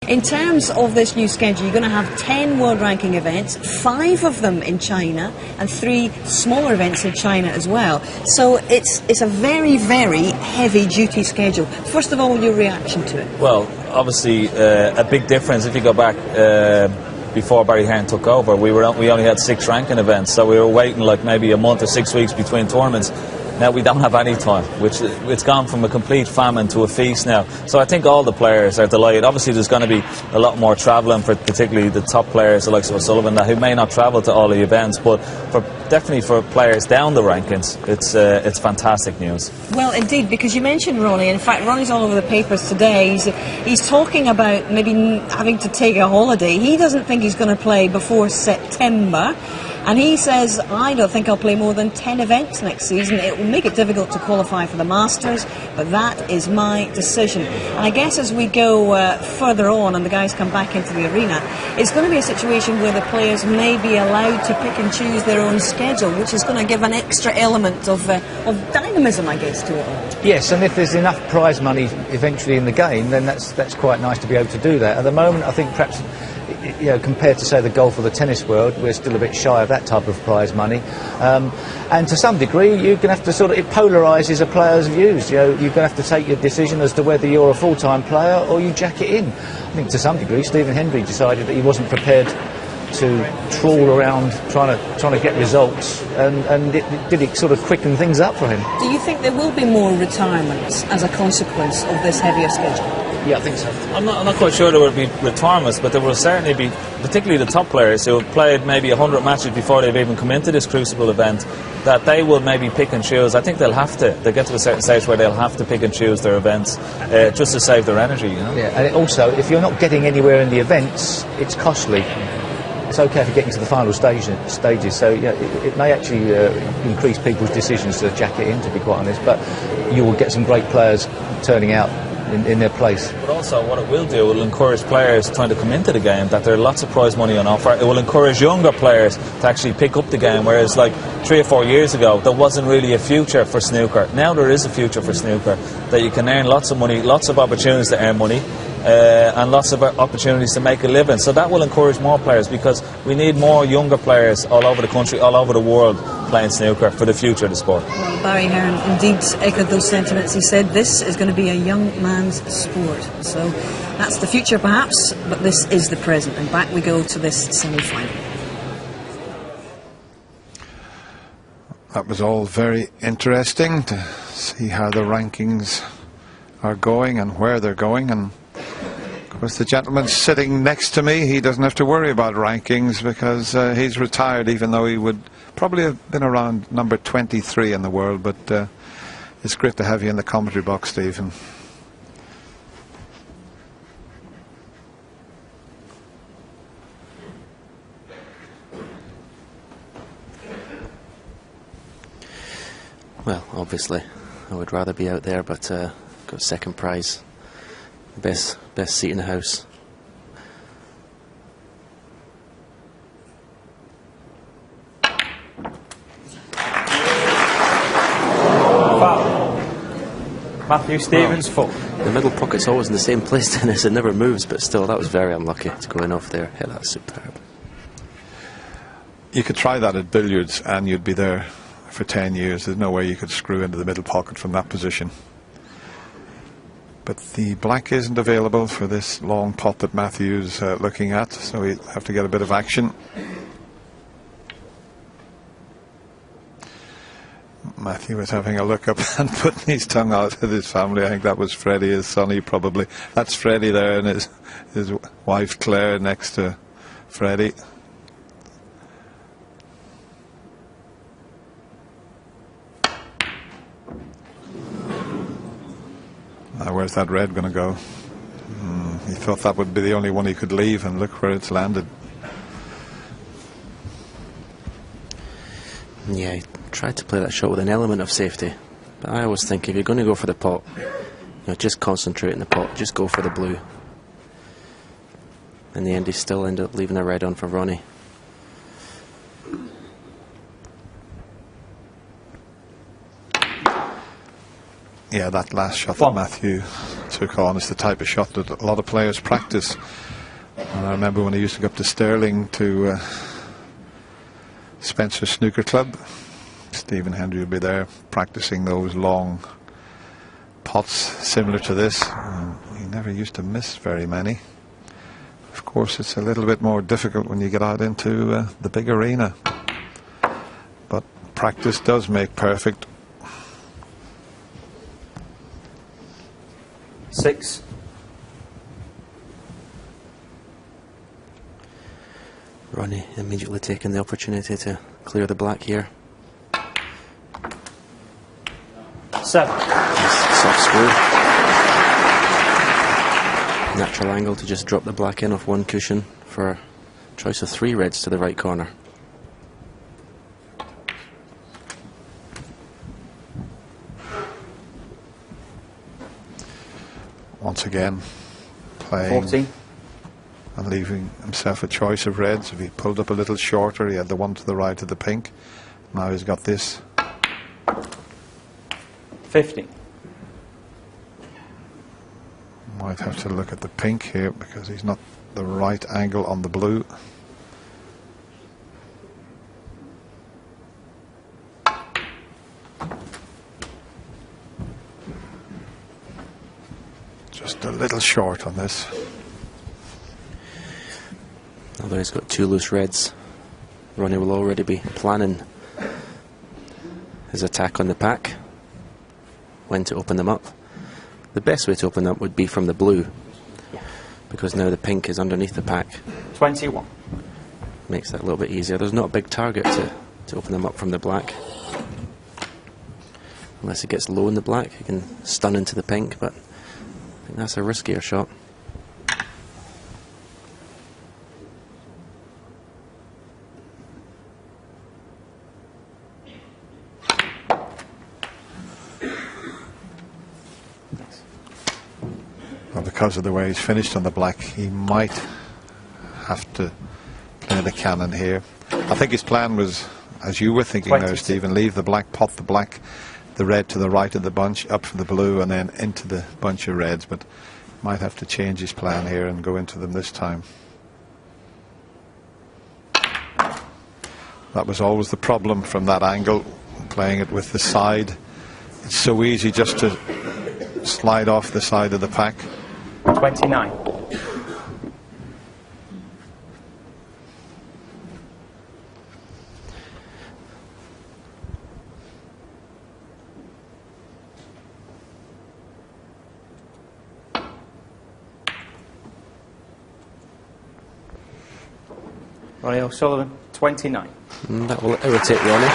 In terms of this new schedule, you're going to have 10 world ranking events, 5 of them in China and 3 smaller events in China as well. So it's a very, very heavy duty schedule. First of all, your reaction to it? Well, obviously a big difference. If you go back before Barry Hearn took over, we only had 6 ranking events, so we were waiting like maybe a month or 6 weeks between tournaments. Now we don't have any time, which it's gone from a complete famine to a feast now. So I think all the players are delighted. Obviously there's going to be a lot more travelling for particularly the top players like O'Sullivan who may not travel to all the events, but definitely for players down the rankings, it's fantastic news. Well, indeed, because you mentioned Ronnie. In fact, Ronnie's all over the papers today. He's talking about maybe having to take a holiday. He doesn't think he's going to play before September. And he says, I don't think I'll play more than 10 events next season. It will make it difficult to qualify for the Masters, but that is my decision. And I guess as we go further on and the guys come back into the arena, it's going to be a situation where the players may be allowed to pick and choose their own schedule, which is going to give an extra element of dynamism, I guess, to it all. Yes, and if there's enough prize money eventually in the game, then that's quite nice to be able to do that. At the moment, I think perhaps, you know, compared to, say, the golf or the tennis world, we're still a bit shy of that type of prize money. And to some degree, you're going to have to it polarises a player's views. You know, you're going to have to take your decision as to whether you're a full-time player or you jack it in. I think to some degree, Stephen Hendry decided that he wasn't prepared to trawl around trying to get results, and did it sort of quicken things up for him. Do you think there will be more retirements as a consequence of this heavier schedule? Yeah, I think so. I'm not quite sure there will be retirements, but there will certainly be, particularly the top players who have played maybe 100 matches before they've even come into this Crucible event, that they will maybe pick and choose. I think they'll get to a certain stage where they'll have to pick and choose their events just to save their energy, you know? Yeah, and also, if you're not getting anywhere in the events, it's costly. It's okay for getting to the final stages, so yeah, it may actually increase people's decisions to jack it in, to be quite honest, but you will get some great players turning out in their place. But also what it will do, it will encourage players trying to come into the game, that there are lots of prize money on offer. It will encourage younger players to actually pick up the game, whereas like 3 or 4 years ago there wasn't really a future for snooker. Now there is a future for snooker, that you can earn lots of money, lots of opportunities to earn money, and lots of opportunities to make a living. So that will encourage more players, because we need more younger players all over the country, all over the world, playing snooker for the future of the sport. Well, Barry Hearn indeed echoed those sentiments. He said this is going to be a young man's sport. So that's the future perhaps, but this is the present. And back we go to this semi-final. That was all very interesting to see how the rankings are going and where they're going. And of course the gentleman sitting next to me, he doesn't have to worry about rankings, because he's retired, even though he would probably have been around number 23 in the world. But it's great to have you in the commentary box, Stephen. Well, obviously I would rather be out there, but got second prize, best seat in the house. Matthew Stevens, full. The middle pocket's always in the same place, Dennis. It never moves, but still, that was very unlucky to go in off there. Yeah, that's superb. You could try that at billiards and you'd be there for 10 years. There's no way you could screw into the middle pocket from that position. But the black isn't available for this long pot that Matthew's looking at, so he'll have to get a bit of action. Matthew was having a look up and putting his tongue out at his family. I think that was Freddie, his sonny, probably. That's Freddie there, and his wife Claire next to Freddie. Now where's that red going to go? He thought that would be the only one he could leave, and look where it's landed. Yeah, he tried to play that shot with an element of safety, but I always think if you're going to go for the pot, you know, just concentrate in the pot, just go for the blue. In the end, he still ended up leaving a red on for Ronnie. Yeah, that last shot that One. Matthew took on is the type of shot that a lot of players practice. And I remember when I used to go up to Stirling to Spencer Snooker Club, Stephen Hendry would be there practicing those long pots similar to this. He never used to miss very many. Of course, it's a little bit more difficult when you get out into the big arena. But practice does make perfect. 6. Ronnie immediately taking the opportunity to clear the black here. 7. Soft screw. Natural angle to just drop the black in off one cushion for a choice of 3 reds to the right corner. Once again, playing 14. and leaving himself a choice of reds. If he pulled up a little shorter, he had the one to the right of the pink. Now he's got this. 15. Might have to look at the pink here because he's not the right angle on the blue. Just a little short on this. Although he's got 2 loose reds, Ronnie will already be planning his attack on the pack, when to open them up. The best way to open them up would be from the blue, because now the pink is underneath the pack. 21. Makes that a little bit easier. There's not a big target to open them up from the black. Unless it gets low in the black, you can stun into the pink, but I think that's a riskier shot. Well, because of the way he's finished on the black, he might have to play the cannon here. I think his plan was, as you were thinking there, 22. Stephen, leave the black, pot the black, the red to the right of the bunch, up from the blue, and then into the bunch of reds. But might have to change his plan here and go into them this time. That was always the problem from that angle, playing it with the side. It's so easy just to slide off the side of the pack. 29. Ronnie O'Sullivan, 29. That will irritate Ronnie.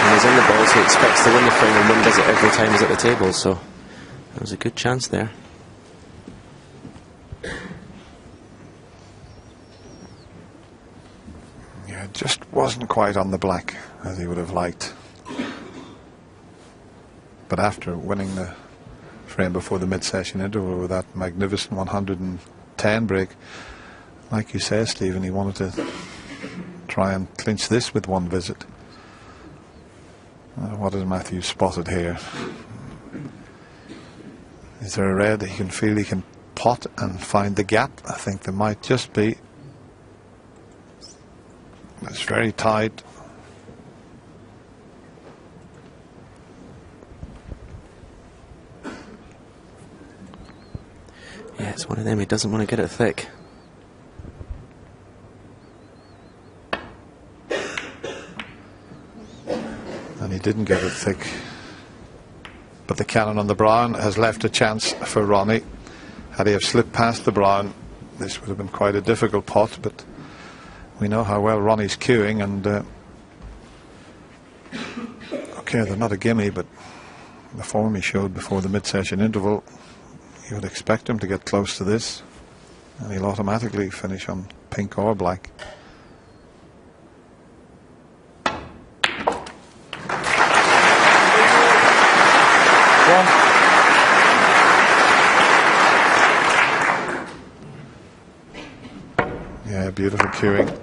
When he's in the balls, he expects to win the frame and wins it every time he's at the table, so there was a good chance there. Yeah, it just wasn't quite on the black as he would have liked. But after winning the frame before the mid-session interval with that magnificent 110 break, like you say, Stephen, he wanted to try and clinch this with one visit. What has Matthew spotted here? Is there a red that he can feel he can pot and find the gap? I think there might just be. It's very tight. Yeah, it's one of them, he doesn't want to get it thick. And he didn't get it thick. But the cannon on the brown has left a chance for Ronnie. Had he have slipped past the brown, this would have been quite a difficult pot, but we know how well Ronnie's cueing, and okay, they're not a gimme, but the form he showed before the mid-session interval, you would expect him to get close to this, and he'll automatically finish on pink or black. Yeah, beautiful cueing.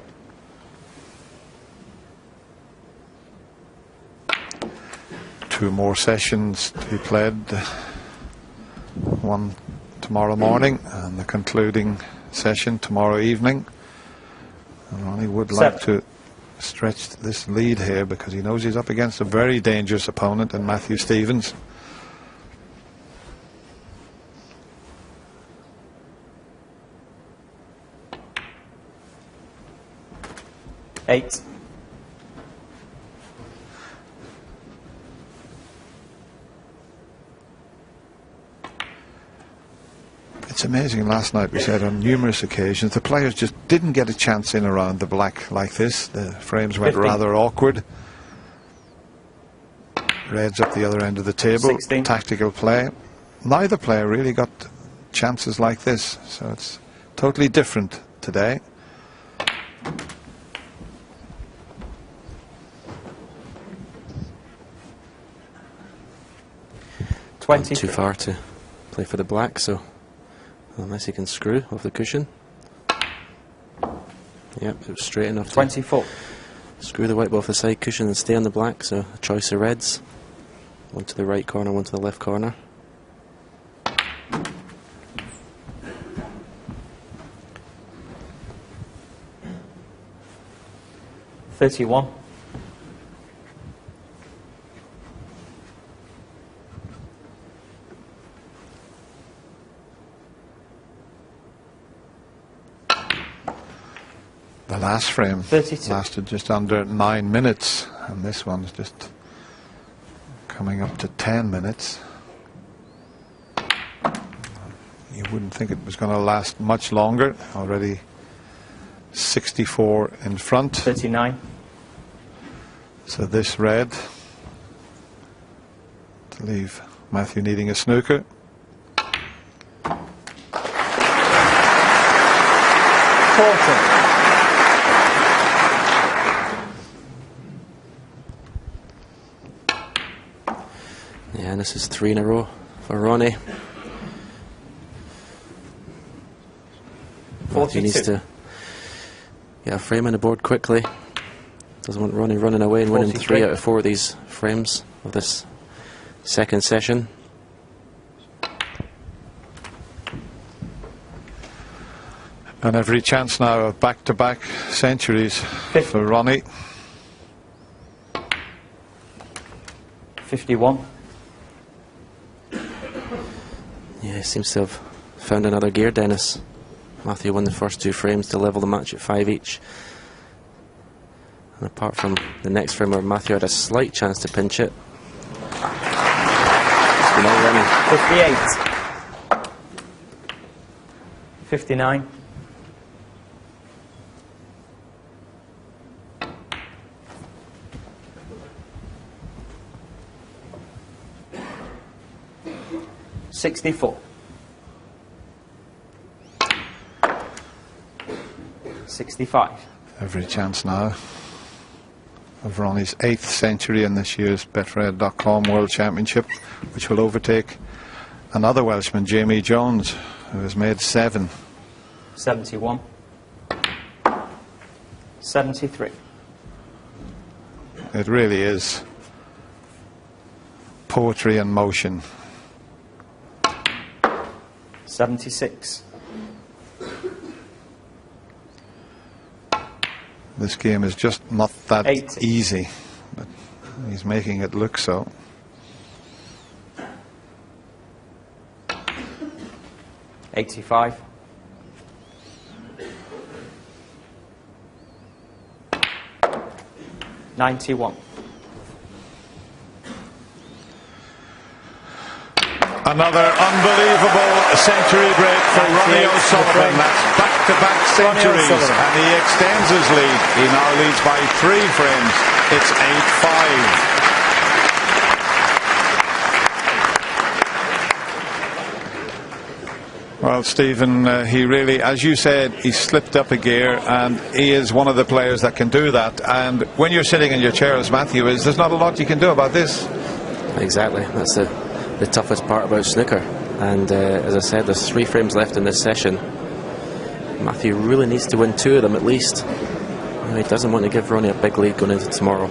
2 more sessions to be played. One tomorrow morning and the concluding session tomorrow evening. And Ronnie would like to stretch this lead here because he knows he's up against a very dangerous opponent in Matthew Stevens. Eight. It's amazing, last night we said on numerous occasions the players just didn't get a chance in around the black like this. The frames went 15. rather awkward. Reds up the other end of the table. 16. Tactical play. Neither player really got chances like this, so it's totally different today. Too far to play for the black, so unless he can screw off the cushion. Yep, it was straight enough. 24. Screw the white ball off the side cushion and stay on the black, so a choice of reds. One to the right corner, one to the left corner. $31. The last frame 32. lasted just under 9 minutes, and this one's just coming up to 10 minutes. You wouldn't think it was going to last much longer. Already 64 in front. 39. So this red to leave Matthew needing a snooker. 40. Yeah, and this is 3 in a row for Ronnie. Matthew needs to get a frame on the board quickly. Doesn't want Ronnie running away and winning 3 out of 4 of these frames of this second session. And every chance now of back-to-back centuries for Ronnie. 51. Yeah, he seems to have found another gear, Dennis. Matthew won the first 2 frames to level the match at 5 each. And apart from the next frame where Matthew had a slight chance to pinch it, it's been all Ronnie. 58. 59. $64. 65. Every chance now of Ronnie's 8th century in this year's Betfred.com World Championship, which will overtake another Welshman, Jamie Jones, who has made 7. 71. 73. It really is poetry in motion. 76. This game is just not that 80. easy, but he's making it look so. $85. 91. Another unbelievable century break for Ronnie O'Sullivan. That's back-to-back centuries, and he extends his lead. He now leads by 3 frames. It's 8-5. Well, Stephen, he really, as you said, he slipped up a gear, and he is one of the players that can do that. And when you're sitting in your chair, as Matthew is, there's not a lot you can do about this. Exactly, that's the toughest part about snooker. And as I said, there's 3 frames left in this session. Matthew really needs to win 2 of them at least. He doesn't want to give Ronnie a big lead going into tomorrow.